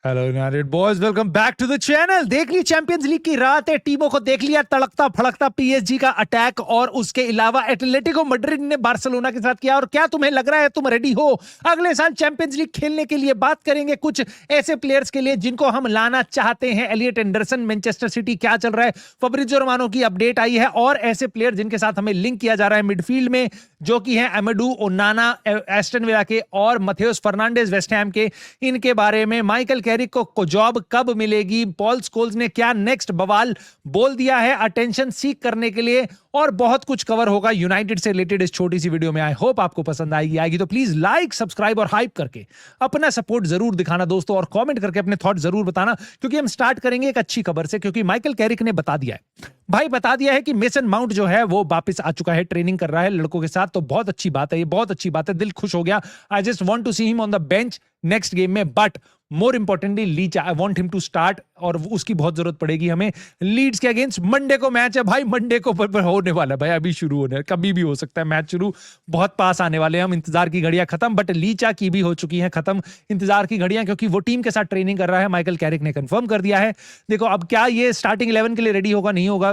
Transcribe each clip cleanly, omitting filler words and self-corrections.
Hello United boys, welcome back to the channel. देख ली champions league की रात है, टीमों को देख लिया तड़कता फड़कता पीएसजी का अटैक, और उसके अलावा एटलेटिको मैड्रिड ने बार्सिलोना के साथ किया। और क्या तुम्हें लग रहा है तुम रेडी हो अगले साल चैंपियंस लीग खेलने के लिए? बात करेंगे कुछ ऐसे प्लेयर्स के लिए जिनको हम लाना चाहते हैं। एलियट एंडरसन, मैनचेस्टर सिटी, क्या चल रहा है? फब्रिज़ियो रोमानो की अपडेट आई है, और ऐसे प्लेयर जिनके साथ हमें लिंक किया जा रहा है मिडफील्ड में, जो कि है अमेडू ओनाना एस्टन विला के और मथेउस फर्नांडेज वेस्ट हैम के। इनके बारे में माइकल कैरिक को जॉब कब मिलेगी, पॉल स्कोल्स ने क्या नेक्स्ट बवाल बोल दिया है अटेंशन सीख करने के लिए, और बहुत कुछ कवर होगा यूनाइटेड से रिलेटेड इस छोटी सी वीडियो में। आई होप आपको पसंद आएगी तो प्लीज लाइक, सब्सक्राइब और हाइप करके अपना सपोर्ट जरूर दिखाना दोस्तों, और कमेंट करके अपने थॉट जरूर बताना, क्योंकि हम स्टार्ट करेंगे एक अच्छी खबर से। क्योंकि माइकल कैरिक ने बता दिया है भाई, बता दिया है कि मेसन माउंट जो है वो वापस आ चुका है, ट्रेनिंग कर रहा है लड़कों के साथ। तो बहुत अच्छी बात है, ये बहुत अच्छी बात है, दिल खुश हो गया। I just want to see him on the bench next game में, but more importantly Leach, I want him to start, और उसकी बहुत जरूरत पड़ेगी हमें। लीड्स के अगेंस्ट मंडे को मैच है भाई, मंडे को होने वाला है भाई, अभी शुरू होने, कभी भी हो सकता है मैच शुरू, बहुत पास आने वाले हैं हम। इंतजार की घड़ियां खत्म, बट लीचा की भी हो चुकी हैं खत्म इंतजार की घड़ियां, क्योंकि वो टीम के साथ ट्रेनिंग कर रहा है। माइकल कैरिक ने कंफर्म कर दिया है। देखो अब क्या ये स्टार्टिंग 11 के लिए रेडी होगा नहीं होगा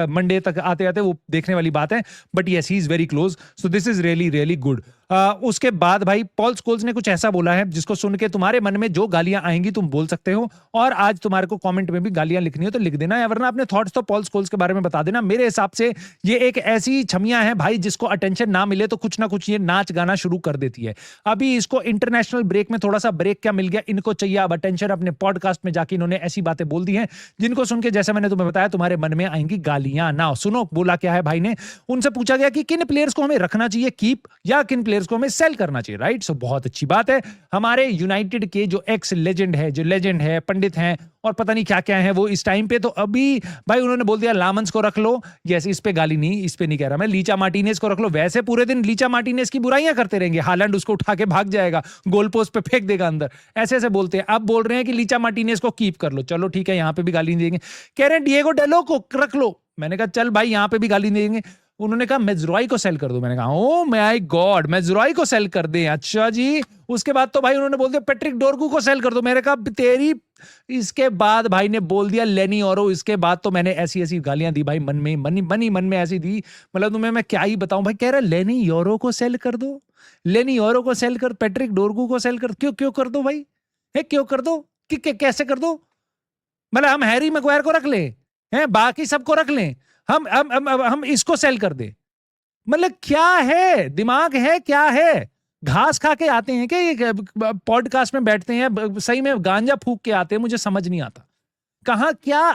मंडे तक आते आते, वो देखने वाली बात है, but yes he is very close, so this is really really good. उसके बाद भाई पॉल स्कोल्स ने कुछ ऐसा बोला है जिसको सुन के तुम्हारे मन में जो गालियां आएंगी तुम बोल सकते हो, और आज तुम्हारे को कमेंट में भी गालियां लिखनी हो तो लिख देना, या वरना अपने थॉट्स तो पॉल स्कोल्स के बारे में बता देना। मेरे हिसाब से ये एक ऐसी छमियां है भाई जिसको अटेंशन ना मिले तो कुछ ना कुछ ये नाच गाना शुरू कर देती है। अभी इसको इंटरनेशनल ब्रेक में थोड़ा सा ब्रेक क्या मिल गया, इनको चाहिए अब अटेंशन। अपने पॉडकास्ट में जाके इन्होंने ऐसी बातें बोल दी हैं जिनको सुन के, जैसे मैंने तुम्हें बताया, तुम्हारे मन में आएंगी गालियां। ना सुनो बोला क्या है भाई ने, उनसे पूछा गया कि किन प्लेयर्स को हमें रखना चाहिए कीप, या किन प्लेयर्स को हमें सेल करना चाहिए, राइट? सो बहुत अच्छी बात है। हमारे यूनाइटेड के जो एक्स लेजेंड है, जो लेजेंड है, पंडित हैं और पता नहीं क्या क्या है वो इस टाइम पे, तो अभी भाई उन्होंने बोल दिया लामंस को रख लो। यस, इस पे गाली नहीं, इस पे नहीं कह रहा मैं, लीचा मार्टिनेज को रख लो। वैसे पूरे दिन लीचा मार्टिनेज की बुराइयां करते रहेंगे, हालैंड उसको उठा के भाग जाएगा, गोल पोस्ट पे फेंक देगा अंदर, ऐसे ऐसे बोलते हैं। अब बोल रहे हैं कि लीचा मार्टिनेज को कीप कर लो, चलो ठीक है, यहां पे भी गाली नहीं देंगे। कह रहे हैं डिएगो डेलो को रख लो, मैंने कहा चल भाई यहां पे भी गाली नहीं देंगे। उन्होंने कहा मेजरॉय को सेल कर दो, मैंने कहा ओ माय गॉड, मेजरॉय को सेल कर दें, अच्छा जी। उसके बाद तो भाई उन्होंने बोल दिया पेट्रिक डोरगू को सेल कर दो, मैंने कहा तेरी। इसके बाद भाई ने बोल दिया लेनी ओरो। इसके बाद तो मैंने ऐसी ऐसी गालियां दी भाई, मन में ऐसी दी, मतलब तुम्हें मैं क्या ही बताऊं भाई। कह रहा लेनी योरो को सेल कर दो, लेनी योरो को सेल कर, पेट्रिक डोरगू को सेल कर, क्यों क्यों कर दो भाई, है क्यों कर दो, कि कैसे कर दो? मतलब हम हैरी मैग्वायर को रख लें, हैं बाकी सबको रख लें, हम इसको सेल कर दे, मतलब क्या है, दिमाग है क्या है? घास खा के आते हैं क्या पॉडकास्ट में बैठते हैं, सही में गांजा फूक के आते हैं, मुझे समझ नहीं आता कहां क्या।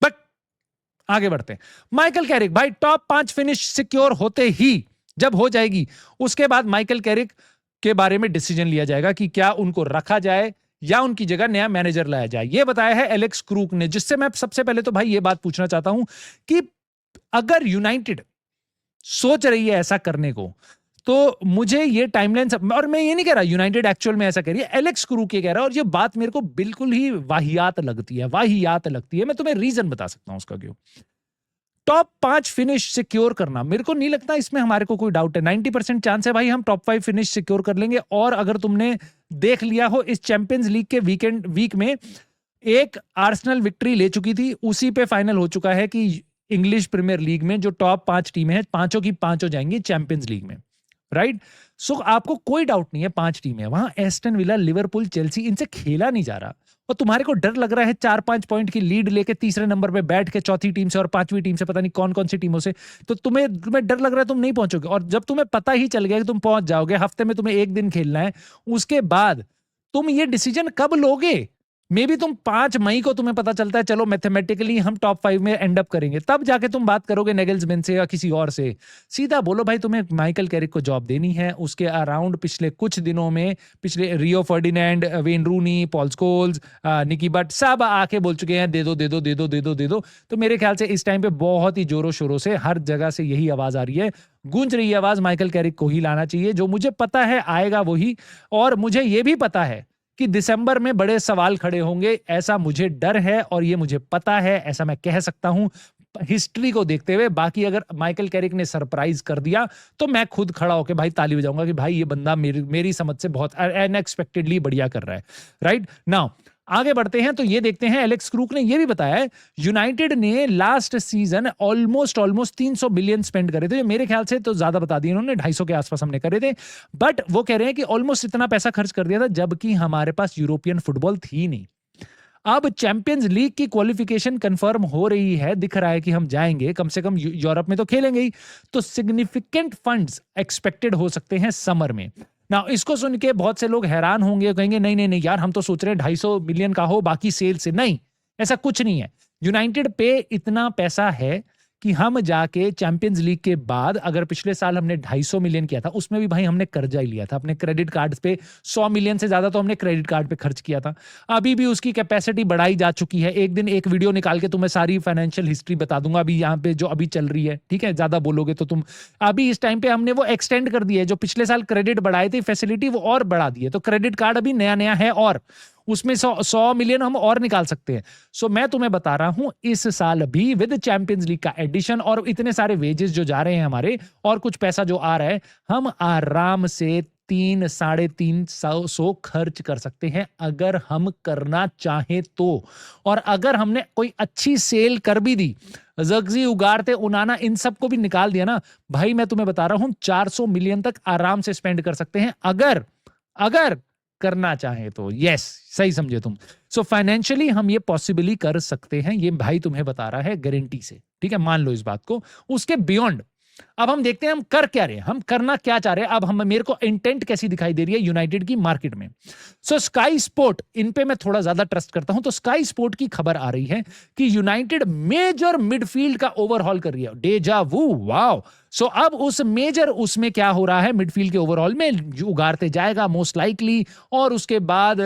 बट आगे बढ़ते हैं। माइकल कैरिक भाई, टॉप 5 फिनिश सिक्योर होते ही, जब हो जाएगी उसके बाद माइकल कैरिक के बारे में डिसीजन लिया जाएगा कि क्या उनको रखा जाए या उनकी जगह नया मैनेजर लाया जाए। यह बताया है एलेक्स क्रूक ने, जिससे मैं सबसे पहले तो भाई ये बात पूछना चाहता हूं कि अगर यूनाइटेड सोच रही है ऐसा करने को, तो मुझे ये टाइमलाइन, और मैं ये नहीं कह रहा यूनाइटेड एक्चुअल में ऐसा कह रही है, एलेक्स क्रूक ये कह रहा है, और ये बात मेरे को बिल्कुल ही वाहियात लगती है, वाहियात लगती है। मैं तुम्हें रीजन बता सकता हूं उसका क्यों। टॉप 5 फिनिश सिक्योर करना, मेरे को नहीं लगता इसमें हमारे को कोई डाउट है। 90% चांस है भाई हम टॉप 5 फिनिश सिक्योर कर लेंगे। और अगर तुमने देख लिया हो इस चैंपियंस लीग के वीक में, एक आर्सेनल विक्ट्री ले चुकी थी, उसी पे फाइनल हो चुका है कि इंग्लिश प्रीमियर लीग में जो टॉप 5 टीमें हैं, पांचों की पांचों जाएंगी चैंपियंस लीग में, राइट? सो आपको कोई डाउट नहीं है, 5 टीमें वहां, एस्टन विला, लिवरपूल, चेल्सी, इनसे खेला नहीं जा रहा, और तुम्हारे को डर लग रहा है 4-5 पॉइंट की लीड लेके तीसरे नंबर पे बैठ के चौथी टीम से और 5वीं टीम से, पता नहीं कौन कौन सी टीमों से, तो तुम्हें डर लग रहा है तुम नहीं पहुंचोगे। और जब तुम्हें पता ही चल गया कि तुम पहुंच जाओगे, हफ्ते में तुम्हें 1 दिन खेलना है, उसके बाद तुम ये डिसीजन कब लोगे? मे बी तुम 5 मई को तुम्हें पता चलता है चलो मैथमेटिकली हम टॉप 5 में एंड अप करेंगे, तब जाके तुम बात करोगे नेगल्समैन से या किसी और से। सीधा बोलो भाई तुम्हें माइकल कैरिक को जॉब देनी है। उसके अराउंड पिछले कुछ दिनों में, पिछले Rio Ferdinand, Wayne Rooney, Paul Scholes, Nicky Butt, सब आके बोल चुके हैं दे दो दे दो दे दो दे दो दे दो। तो मेरे ख्याल से इस टाइम पे बहुत ही जोरों शोरों से हर जगह से यही आवाज आ रही है, गूंज रही है आवाज, माइकल कैरिक को ही लाना चाहिए। जो मुझे पता है आएगा वही, और मुझे ये भी पता है कि दिसंबर में बड़े सवाल खड़े होंगे, ऐसा मुझे डर है और ये मुझे पता है, ऐसा मैं कह सकता हूं। हिस्ट्री को देखते हुए। बाकी अगर माइकल कैरिक ने सरप्राइज कर दिया तो मैं खुद खड़ा होकर भाई ताली बजाऊंगा कि भाई ये बंदा मेरी समझ से बहुत अनएक्सपेक्टेडली बढ़िया कर रहा है, राइट नाउ। आगे बढ़ते हैं तो ये देखते हैं, एलेक्स क्रूक ने ये भी बताया है यूनाइटेड ने last season almost 300 million spend करे थे। मेरे ख्याल से तो ज्यादा बता दिया इन्होंने, 250 के आसपास हमने करे थे, बट वो कह रहे हैं कि ऑलमोस्ट इतना पैसा खर्च कर दिया था जबकि हमारे पास यूरोपियन फुटबॉल थी नहीं। अब चैंपियंस लीग की क्वालिफिकेशन कंफर्म हो रही है, दिख रहा है कि हम जाएंगे, कम से कम यूरोप में तो खेलेंगे ही, तो सिग्निफिकेंट फंड्स एक्सपेक्टेड हो सकते हैं समर में ना। इसको सुन के बहुत से लोग हैरान होंगे, कहेंगे नहीं नहीं नहीं यार, हम तो सोच रहे हैं 250 मिलियन का हो बाकी सेल से। नहीं, ऐसा कुछ नहीं है। यूनाइटेड पे इतना पैसा है कि हम जाके चैंपियंस लीग के बाद, अगर पिछले साल हमने 250 मिलियन किया था, उसमें भी भाई हमने कर्जा ही लिया था अपने क्रेडिट कार्ड पे, 100 मिलियन से ज्यादा तो हमने क्रेडिट कार्ड पे खर्च किया था। अभी भी उसकी कैपेसिटी बढ़ाई जा चुकी है। एक दिन एक वीडियो निकाल के तुम्हें सारी फाइनेंशियल हिस्ट्री बता दूंगा अभी यहाँ पे जो अभी चल रही है, ठीक है, ज्यादा बोलोगे तो तुम। अभी इस टाइम पे हमने वो एक्सटेंड कर दिया है, जो पिछले साल क्रेडिट बढ़ाए थे फैसिलिटी, वो और बढ़ा दी है। तो क्रेडिट कार्ड अभी नया नया है और उसमें 100 मिलियन हम और निकाल सकते हैं। सो मैं तुम्हें बता रहा हूं इस साल भी विद चैंपियंस लीग का एडिशन और इतने सारे वेजेस जो जा रहे हैं हमारे, और कुछ पैसा जो आ रहा है, हम आराम से 300-350 खर्च कर सकते हैं अगर हम करना चाहें तो। और अगर हमने कोई अच्छी सेल कर भी दी, ज़र्क्ज़ी, उगार्ते, उनाना, इन सबको भी निकाल दिया ना भाई, मैं तुम्हें बता रहा हूं 400 मिलियन तक आराम से स्पेंड कर सकते हैं अगर करना चाहे तो। यस, सही समझे तुम। सो फाइनेंशियली हम ये पॉसिबली कर सकते हैं, ये भाई तुम्हें बता रहा है गारंटी से, ठीक है, मान लो इस बात को। उसके बियॉन्ड अब हम देखते हैं हम कर क्या रहे हैं, हम करना क्या चाह रहे हैं। अब हम, मेरे को इंटेंट कैसी दिखाई दे रही है यूनाइटेड की मार्केट में। सो स्काई स्पोर्ट, इन पे मैं थोड़ा ज्यादा ट्रस्ट करता हूं, तो स्काई स्पोर्ट की खबर आ रही है कि यूनाइटेड मेजर मिडफील्ड का ओवरहॉल कर रही है। डेजा वू, वाओ। सो अब उस मेजर, उसमें क्या हो रहा है मिडफील्ड के ओवरऑल में, उगारते जाएगा मोस्ट लाइकली, और उसके बाद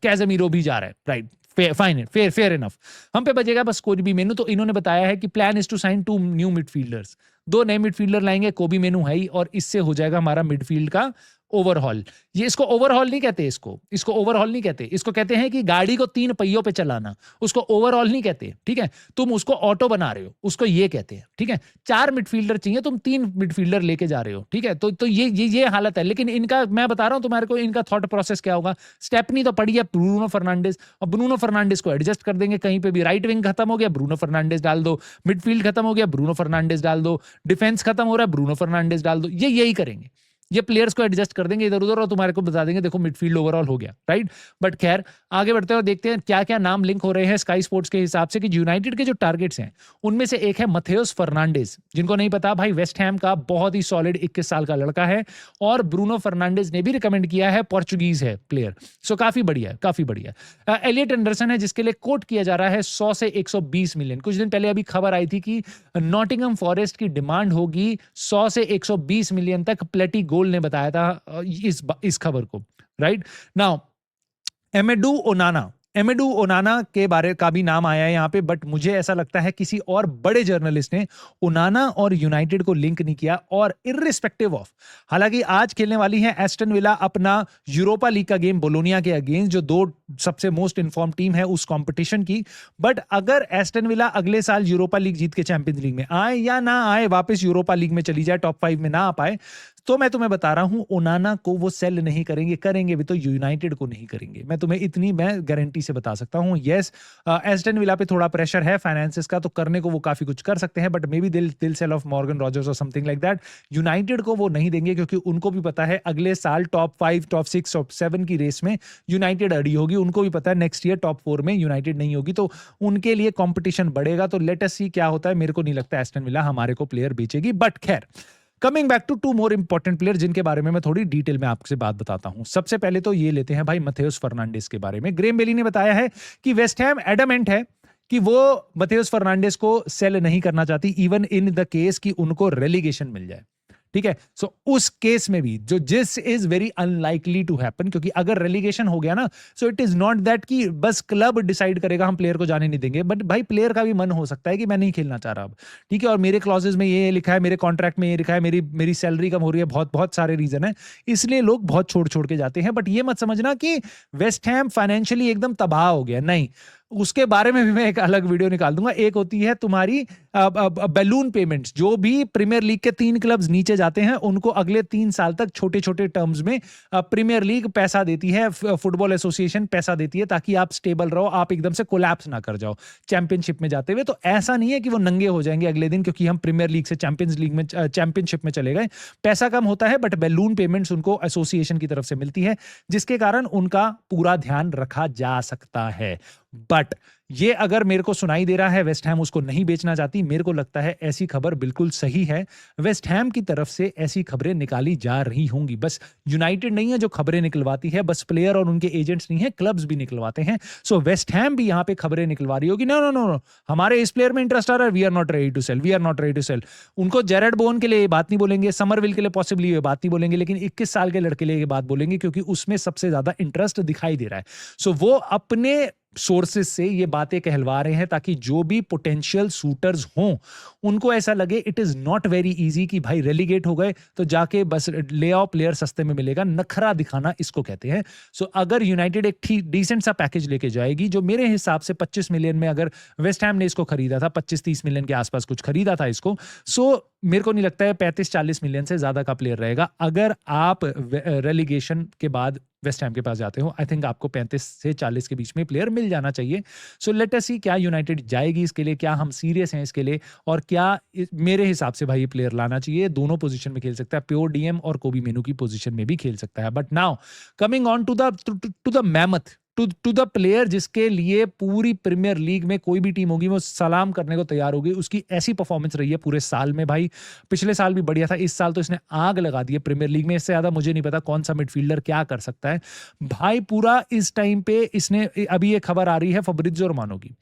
कैजेमीरो भी जा रहा है, राइट, फेयर इनफ। हम पे बचेगा बस कोई भी मेनू। तो इन्होंने बताया है कि plan is to sign 2 new midfielders, 2 नए मिडफील्डर लाएंगे, कोबी मेनू है ही, और इससे हो जाएगा हमारा मिडफील्ड का ओवरहॉल। ये इसको ओवरहॉल नहीं कहते, इसको ओवरहॉल नहीं कहते, इसको कहते हैं कि गाड़ी को 3 पहियों पे चलाना, उसको ओवरऑल नहीं कहते, ठीक है। तुम उसको ऑटो बना रहे हो, उसको ये कहते हैं, ठीक है। 4 मिडफील्डर चाहिए, तुम 3 मिडफील्डर लेके जा रहे हो, ठीक है। तो ये हालत है। लेकिन इनका, मैं बता रहा हूं तुम्हारे को, इनका थॉट प्रोसेस क्या होगा। स्टेपनी तो पड़ी है ब्रूनो फर्नांडिस, और ब्रूनो फर्नांडिस को एडजस्ट कर देंगे कहीं पे भी। राइट विंग खत्म हो गया, ब्रूनो फर्नांडिस डाल दो। मिडफील्ड खत्म हो गया, ब्रूनो फर्नांडिस डाल दो। डिफेंस खत्म हो रहा है, ब्रूनो फर्नांडिस डाल दो। यही करेंगे, ये प्लेयर्स को एडजस्ट कर देंगे इधर उधर, और तुम्हारे को बता देंगे देखो मिडफील्ड ओवरऑल हो गया, राइट। बट खैर, आगे बढ़ते हैं और देखते हैं क्या क्या नाम लिंक हो रहे हैं स्काई स्पोर्ट्स के हिसाब से, कि यूनाइटेड के जो टारगेट्स हैं उनमें से एक है मथेउस फर्नांडिस। जिनको नहीं पता भाई, वेस्ट हैम का बहुत ही सॉलिड 21 साल का लड़का है, और ब्रूनो फर्नांडिस ने भी रिकमेंड किया है, पोर्चुगीज है प्लेयर। सो काफी बढ़िया। एलियट एंडरसन है जिसके लिए कोट किया जा रहा है 100 से 120 मिलियन। कुछ दिन पहले अभी खबर आई थी कि नॉटिंघम फॉरेस्ट की डिमांड होगी 100 से 120 मिलियन तक। प्लेटी गोल ने बताया था इस खबर को, राइट नाउ। एमेडू ओनाना के बारे का भी नाम आया है यहाँ पे, बट मुझे ऐसा लगता है किसी और बड़े जर्नलिस्ट ने ओनाना और यूनाइटेड को लिंक नहीं किया। और इररिस्पेक्टिव ऑफ, हालांकि आज खेलने वाली है एस्टन विला अपना यूरोपा लीग का गेम बोलोनिया के अगेंस्ट, जो 2 सबसे मोस्ट इन्फॉर्म टीम है उस कंपटीशन की। बट अगर एस्टन विला अगले साल यूरोपा लीग जीत के चैंपियंस लीग में आए या ना आए, वापस यूरोपा लीग में चली जाए, टॉप 5 में ना आ पाए, तो मैं तुम्हें बता रहा हूं ओनाना को वो सेल नहीं करेंगे भी तो यूनाइटेड को नहीं करेंगे। मैं तुम्हें इतनी गारंटी से बता सकता हूं। यस, एस्टन विला पे थोड़ा प्रेशर है फाइनेंसेस का, तो करने को वो काफी कुछ कर सकते हैं, बट मे बी दिल सेल ऑफ मॉर्गन रॉजर्स और समथिंग लाइक दैट। यूनाइटेड को वो नहीं देंगे, क्योंकि उनको भी पता है अगले साल टॉप 5, टॉप 6, टॉप 7 की रेस में यूनाइटेड अड़ी होगी। उनको भी पता है नेक्स्ट ईयर टॉप 4 में यूनाइटेड नहीं होगी, तो उनके लिए कॉम्पिटिशन बढ़ेगा। तो लेट अस सी क्या होता है। मेरे को नहीं लगता एस्टन विला हमारे को प्लेयर बेचेगी। बट खैर, coming back to 2 more important player जिनके बारे में मैं थोड़ी डिटेल में आपसे बात बताता हूं। सबसे पहले तो ये लेते हैं भाई मथेउस फर्नांडिस के बारे में। ग्रेम बेली ने बताया है कि वेस्ट हैम एडमेंट है कि वो मथेउस फर्नांडिस को सेल नहीं करना चाहती, इवन इन द केस कि उनको रेलीगेशन मिल जाए, ठीक है। सो उस केस में भी, जो जिस is very unlikely to happen, क्योंकि अगर रेलीगेशन हो गया ना, so it is not that कि बस क्लब डिसाइड करेगा हम प्लेयर को जाने नहीं देंगे, बट भाई प्लेयर का भी मन हो सकता है कि मैं नहीं खेलना चाह रहा अब, ठीक है। और मेरे क्लॉजेज में ये लिखा है, मेरे कॉन्ट्रैक्ट में ये लिखा है, मेरी सैलरी कम हो रही है, बहुत सारे रीजन है, इसलिए लोग बहुत छोड़ के जाते हैं। बट ये मत समझना कि वेस्ट हैम फाइनेंशियली एकदम तबाह हो गया, नहीं। उसके बारे में भी मैं एक अलग वीडियो निकाल दूंगा। एक होती है तुम्हारी बैलून पेमेंट्स, जो भी प्रीमियर लीग के 3 क्लब्स नीचे जाते हैं उनको अगले 3 साल तक छोटे छोटे टर्म्स में प्रीमियर लीग पैसा देती है, फुटबॉल एसोसिएशन पैसा देती है, ताकि आप स्टेबल रहो, आप एकदम से कोलैप्स ना कर जाओ चैंपियनशिप में जाते हुए। तो ऐसा नहीं है कि वो नंगे हो जाएंगे अगले दिन क्योंकि हम प्रीमियर लीग से चैंपियनशिप में चले गए। पैसा कम होता है बट बैलून पेमेंट्स उनको एसोसिएशन की तरफ से मिलती है, जिसके कारण उनका पूरा ध्यान रखा जा सकता है। बट ये अगर मेरे को सुनाई दे रहा है वेस्ट हैम उसको नहीं बेचना चाहती, मेरे को लगता है ऐसी खबर बिल्कुल सही है। वेस्ट हैम की तरफ से ऐसी खबरें निकाली जा रही होंगी। बस यूनाइटेड नहीं है जो खबरें निकलवाती है, बस प्लेयर और उनके एजेंट्स नहीं है, क्लब्स भी निकलवाते हैं। सो वेस्ट हैम भी यहां पे खबरें निकलवा रही होगी, नो नो नो नो, हमारे इस प्लेयर में इंटरेस्ट आ रहा है, we are not ready to sell, we are not ready to sell. उनको जेरेड बोन के लिए ये बात नहीं बोलेंगे, समरविल के लिए पॉसिबली ये बात नहीं बोलेंगे, लेकिन 21 साल के लड़के लिए ये बात बोलेंगे क्योंकि उसमें सबसे ज्यादा इंटरेस्ट दिखाई दे रहा है। सो वो अपने सोर्सेस से ये बातें कहलवा रहे हैं ताकि जो भी पोटेंशियल शूटर्स हों उनको ऐसा लगे it is not very easy कि भाई रेलीगेट हो गए तो जाके बस ले आओ प्लेयर सस्ते में मिलेगा, नखरा दिखाना इसको कहते हैं। सो अगर यूनाइटेड एक ठीक डिसेंट सा पैकेज लेके जाएगी, जो मेरे हिसाब से 25 मिलियन में, अगर वेस्ट हैम ने इसको खरीदा था 25-30 मिलियन के आसपास कुछ खरीदा था इसको, सो मेरे को नहीं लगता है 35-40 मिलियन से ज्यादा का प्लेयर रहेगा। अगर आप रेलीगेशन के बाद वेस्ट हैम के पास जाते हो, आई थिंक आपको 35 से 40 के बीच में प्लेयर मिल जाना चाहिए। सो लेट अस सी क्या यूनाइटेड जाएगी इसके लिए, क्या हम सीरियस हैं इसके लिए, और क्या मेरे हिसाब से भाई ये प्लेयर लाना चाहिए। दोनों पोजीशन में खेल सकता है, प्योर डीएम और कोबी मेनू की पोजीशन में भी खेल सकता है। But now coming on to the mammoth, to the player जिसके लिए पूरी प्रीमियर लीग में कोई भी टीम होगी वो सलाम करने को तैयार होगी। उसकी ऐसी परफॉर्मेंस रही है पूरे साल में भाई, पिछले साल भी बढ़िया था, इस साल तो इसने आग लगा दी है प्रीमियर लीग में। इससे ज्यादा मुझे नहीं पता कौन सा मिडफील्डर क्या कर सकता है भाई। पूरा इस टाइम पे इसने, अभी ये खबर आ रही है फब्रिज़ियो रोमानो की,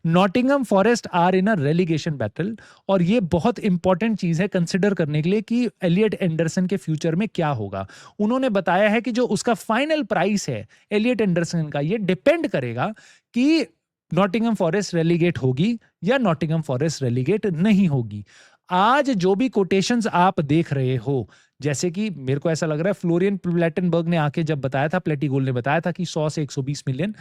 Nottingham Forest are in a relegation battle, और ये बहुत इंपॉर्टेंट चीज है कंसिडर करने के लिए कि एलियट एंडरसन के फ्यूचर में क्या होगा। उन्होंने बताया है कि जो उसका फाइनल प्राइस है एलियट एंडरसन का, ये डिपेंड करेगा कि नॉटिंघम फॉरेस्ट रेलीगेट होगी या नॉटिंघम फॉरेस्ट रेलीगेट नहीं होगी। आज जो भी कोटेशंस आप देख रहे हो, जैसे कि मेरे को ऐसा लग रहा है फ्लोरियन प्लेटनबर्ग ने आके जब बताया था, प्लेटिगोल ने बताया था कि 100 से 120 मिलियन,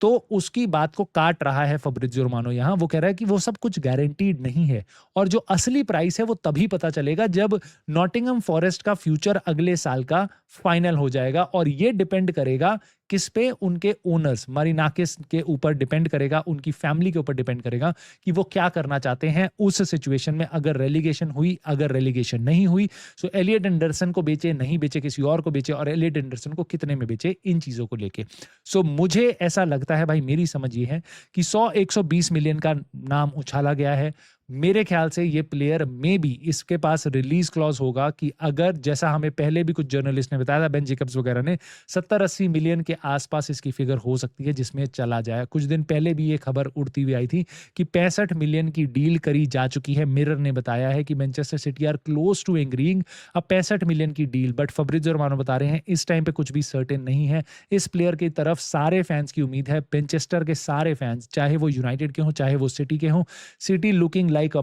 तो उसकी बात को काट रहा है फब्रिज़ियो रोमानो यहां। वो कह रहा है कि वो सब कुछ गारंटीड नहीं है, और जो असली प्राइस है वो तभी पता चलेगा जब नॉटिंघम फॉरेस्ट का फ्यूचर अगले साल का फाइनल हो जाएगा। और ये डिपेंड करेगा किस पे, उनके ओनर्स मारिनाकिस के ऊपर डिपेंड करेगा, उनकी फैमिली के ऊपर डिपेंड करेगा कि वो क्या करना चाहते हैं उस सिचुएशन में। अगर रेलीगेशन हुई, अगर रेलीगेशन नहीं हुई, सो एलियट एंडरसन को बेचे, नहीं बेचे, किसी और को बेचे, और एलियट एंडरसन को कितने में बेचे, इन चीजों को लेके। सो मुझे ऐसा लगता है भाई, मेरी समझ ये है कि 100-120 मिलियन का नाम उछाला गया है। मेरे ख्याल से ये प्लेयर में भी इसके पास रिलीज क्लॉज होगा कि अगर, जैसा हमें पहले भी कुछ जर्नलिस्ट ने बताया था, बेन जेकब्स वगैरह ने, 70-80 मिलियन के आसपास इसकी फिगर हो सकती है जिसमें चला जाए। कुछ दिन पहले भी ये खबर उड़ती हुई आई थी कि 65 मिलियन की डील करी जा चुकी है। मिरर ने बताया है कि Manchester City are close to agreeing अब 65 मिलियन की डील। बट फब्रिज़ियो रोमानो बता रहे हैं इस टाइम पे कुछ भी सर्टेन नहीं है। इस प्लेयर की तरफ सारे फैंस की उम्मीद है, मैनचेस्टर के सारे फैंस, चाहे वो यूनाइटेड के हों चाहे वो सिटी के हों। City looking like a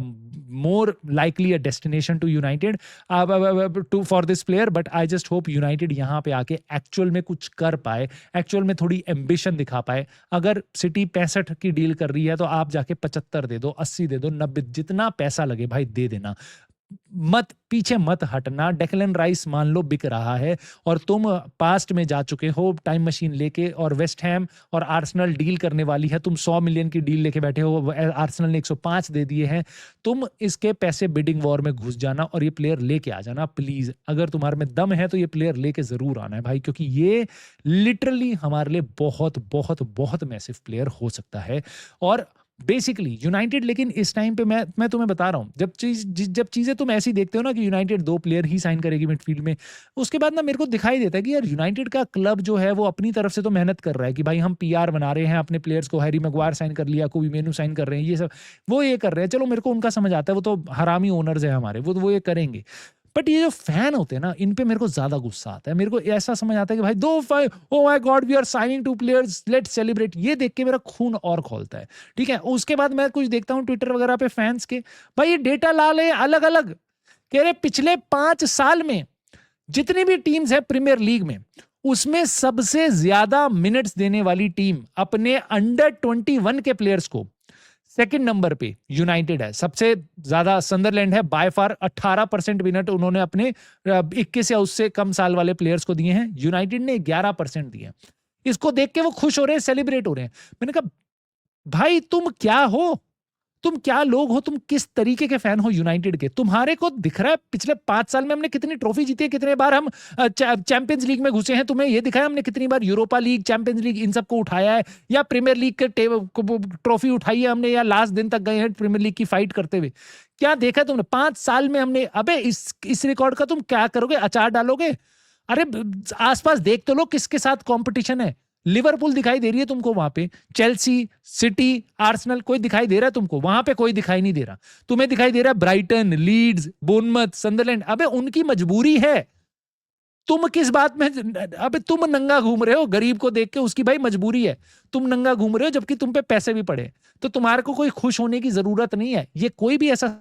more likely a destination to United for this player, but I just hope United यहाँ पे आके एक्चुअल में कुछ कर पाए, एक्चुअल में थोड़ी एम्बिशन दिखा पाए। अगर सिटी 65 की डील कर रही है तो आप जाके 75 दे दो, 80 दे दो, 90, जितना पैसा लगे भाई दे देना, मत पीछे मत हटना। डेक्लन राइस मान लो बिक रहा है और तुम पास्ट में जा चुके हो टाइम मशीन लेके, और वेस्ट हैम और आर्सेनल डील करने वाली है, तुम 100 मिलियन की डील लेके बैठे हो, आर्सेनल ने 105 दे दिए हैं। तुम इसके पैसे बिडिंग वॉर में घुस जाना और ये प्लेयर लेके आ जाना प्लीज। अगर तुम्हारे में दम है तो ये प्लेयर लेके जरूर आना है भाई, क्योंकि ये लिटरली हमारे लिए बहुत बहुत बहुत मैसिव प्लेयर हो सकता है। और बेसिकली यूनाइटेड, लेकिन इस टाइम पे मैं तुम्हें बता रहा हूं, जब चीजें तुम ऐसी देखते हो ना कि यूनाइटेड 2 प्लेयर ही साइन करेगी मिडफील्ड में, उसके बाद ना मेरे को दिखाई देता है कि यार यूनाइटेड का क्लब जो है वो अपनी तरफ से तो मेहनत कर रहा है कि भाई हम पीआर बना रहे हैं अपने प्लेयर्स को, हैरी मैगवायर साइन कर लिया, कोबी मेनू साइन कर रहे हैं, ये सब वो ये कर रहे हैं। चलो मेरे को उनका समझ आता है, वो तो हरामी ओनर्स है हमारे, वो ये करेंगे। बट ये जो फैन होते हैं ना, इन पे मेरे को ज्यादा गुस्सा आता है। मेरे को ऐसा समझ आता है कि भाई 2-5, oh my God we are signing 2 players, let's celebrate. ये देख के मेरा खून और खौलता है, ठीक है। उसके बाद मैं कुछ देखता हूँ ट्विटर वगैरह पे फैंस के, भाई ये डेटा ला ले अलग अलग, कह रहे पिछले 5 साल में जितनी भी टीम्स है प्रीमियर लीग में उसमें सबसे ज्यादा मिनट्स देने वाली टीम अपने अंडर 21 के प्लेयर्स को सेकंड नंबर पे यूनाइटेड है। सबसे ज्यादा सन्दरलैंड है बाय फार, 18% मिनट उन्होंने अपने 21 या उससे कम साल वाले प्लेयर्स को दिए हैं। यूनाइटेड ने 11% दिए हैं। इसको देख के वो खुश हो रहे हैं, सेलिब्रेट हो रहे हैं। मैंने कहा भाई तुम क्या हो, तुम क्या लोग हो, तुम किस तरीके के फैन हो यूनाइटेड के? तुम्हारे को दिख रहा है पिछले 5 साल में हमने कितनी ट्रॉफी जीती है, कितने बार हम चैंपियंस लीग में घुसे हैं? तुम्हें यह दिखा है हमने कितनी बार यूरोपा लीग, चैंपियंस लीग इन सबको उठाया है, या प्रीमियर लीग के ट्रॉफी उठाई है हमने, या लास्ट दिन तक गए हैं प्रीमियर लीग की फाइट करते हुए? क्या देखा है तुमने 5 साल में हमने? अबे इस रिकॉर्ड का तुम क्या करोगे? अचार डालोगे? अरे आसपास देख तो लो किसके साथ कंपटीशन है। लिवरपूल दिखाई दे रही है तुमको वहां पे, चेल्सी, सिटी, आर्सेनल, कोई दिखाई दे रहा है तुमको? वहां पे कोई दिखाई नहीं दे रहा। तुम्हें दिखाई दे रहा है ब्राइटन, लीड्स, बोर्नमथ, सन्दरलैंड। अबे उनकी मजबूरी है, तुम किस बात में? अबे तुम नंगा घूम रहे हो गरीब को देख के, उसकी भाई मजबूरी है। तुम नंगा घूम रहे हो जबकि तुम पे पैसे भी पड़े, तो तुम्हारे को कोई खुश होने की जरूरत नहीं है। ये कोई भी ऐसा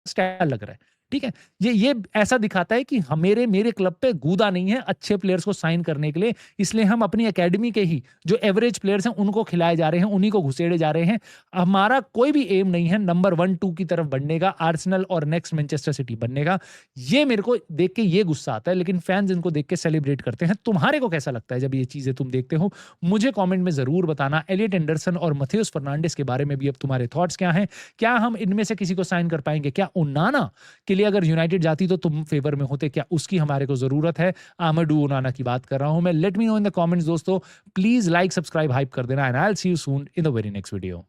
स्टाइल लग रहा है, ठीक है? ये ऐसा दिखाता है कि मेरे क्लब पे गूदा नहीं है अच्छे प्लेयर्स को साइन करने के लिए, इसलिए हम अपनी एकेडमी के ही जो एवरेज प्लेयर्स हैं उनको खिलाए जा रहे हैं, उन्हीं को घुसेड़े जा रहे हैं। हमारा कोई भी एम नहीं है नंबर 1-2 की तरफ बढ़ने का, आर्सेनल और नेक्स्ट मैनचेस्टर सिटी बनने का। ये मेरे को देख के ये गुस्सा आता है, लेकिन फैंस इनको देख के सेलिब्रेट करते हैं। तुम्हारे को कैसा लगता है जब ये चीजें तुम देखते हो? मुझे कॉमेंट में जरूर बताना। एलियट एंडरसन और मथेउस फर्नांडिस के बारे में भी अब तुम्हारे थॉट्स क्या हैं? क्या हम इनमें से किसी को साइन कर पाएंगे? क्या ओनाना के लिए अगर यूनाइटेड जाती तो तुम फेवर में होते? क्या उसकी हमारे को जरूरत है? आमडू ओनाना की बात कर रहा हूं मैं। Let me know in the comments दोस्तों। प्लीज लाइक, सब्सक्राइब, हाइप कर देना, and I will see you soon in the very next video.